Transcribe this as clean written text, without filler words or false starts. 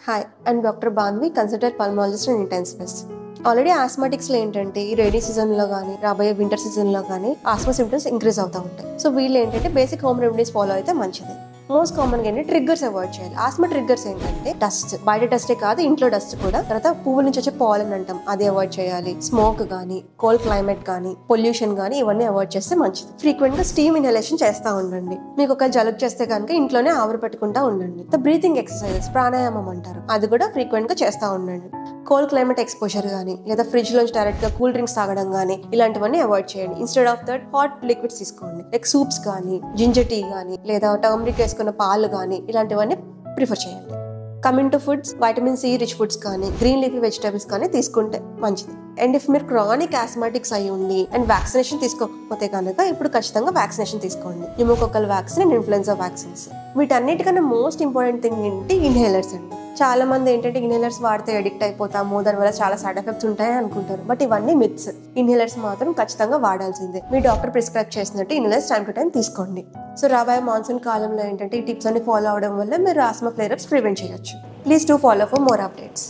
Hi and doctor Bhanvi consultant pulmonologist and intensivist. Already ఆస్మాటిక్స్లో ఏంటంటే ఈ రైనీ సీజన్లో కానీ రాబోయే వింటర్ సీజన్లో కానీ ఆస్మా సిమ్టమ్స్ ఇంక్రీజ్ అవుతూ ఉంటాయి. సో వీళ్ళు ఏంటంటే బేసిక్ హోమ్ రెమెడీస్ ఫాలో అయితే మంచిది. మోస్ట్ కామన్గా ఏంటంటే ట్రిగ్గర్స్ అవాయిడ్ చేయాలి. ఆస్మా ట్రిగ్గర్స్ ఏంటంటే డస్ట్, బయట డస్టే కాదు ఇంట్లో డస్ట్ కూడా. తర్వాత పువ్వుల నుంచి వచ్చే పాలన్ అంటాం, అది అవాయిడ్ చేయాలి. స్మోక్ కానీ, కోల్డ్ క్లైమేట్ కానీ, పొల్యూషన్ కానీ ఇవన్నీ అవాయిడ్ చేస్తే మంచిది. ఫ్రీక్వెంట్ గా స్టీమ్ ఇన్హలేషన్ చేస్తూ ఉండండి. మీకు ఒక జలుబు చేస్తే కనుక ఇంట్లోనే ఆవిరి పెట్టుకుంటా ఉండండి. బ్రీతింగ్ ఎక్సర్సైజెస్, ప్రాణాయామం అంటారు, అది కూడా ఫ్రీక్వెంట్ గా చేస్తూ ఉండండి. కోల్డ్ క్లైమేట్ ఎక్స్పోజర్ కానీ లేదా ఫ్రిడ్జ్ లోంచి డైరెక్ట్ గా కూల్ డ్రింక్స్ తాగడం కానీ ఇలాంటివన్నీ అవాయిడ్ చేయండి. Instead of that hot liquids తీసుకోండి. లైక్ సూప్స్ కానీ, జింజర్ టీ కానీ లేదా టర్మరిక్ వేసుకున్న పాలు కానీ ఇలాంటివన్నీ ప్రిఫర్ చేయండి. Coming to foods, vitamin C rich foods కానీ గ్రీన్ లీఫీ వెజిటబుల్స్ కానీ తీసుకుంటే మంచిది. అండ్ ఇఫ్ మీరు క్రానిక్ ఆస్మాటిక్స్ అయి ఉండి అండ్ వ్యాక్సినేషన్ తీసుకోకపోతే కనుక ఇప్పుడు ఖచ్చితంగా వ్యాక్సినేషన్ తీసుకోండి. Pneumococcal vaccine and influenza vaccines. వీటన్నిటికన్నా మోస్ట్ ఇంపార్టెంట్ థింగ్ ఏంటి, ఇన్హేలర్స్ అండి. చాలా మంది ఏంటంటే ఇన్హేలర్స్ వాడితే అడిక్ట్ అయిపోతాము, దానివల్ల చాలా సైడ్ ఎఫెక్ట్స్ ఉంటాయి అనుకుంటారు. బట్ ఇవన్నీ మిత్స్. ఇన్హేలర్స్ మాత్రం ఖచ్చితంగా వాడాల్సిందే. మీ డాక్టర్ ప్రిస్క్రైబ్ చేసినట్టు ఇన్హేలర్స్ టైం టు టైం తీసుకోండి. సో రాబోయే మాన్సూన్ కాలంలో ఏంటంటే ఈ టిప్స్ అన్ని ఫాలో అవడం వల్ల మీరు ఆస్మా ఫ్లేర్ అప్స్ ప్రివెంట్ చేయొచ్చు. Please do follow for more updates.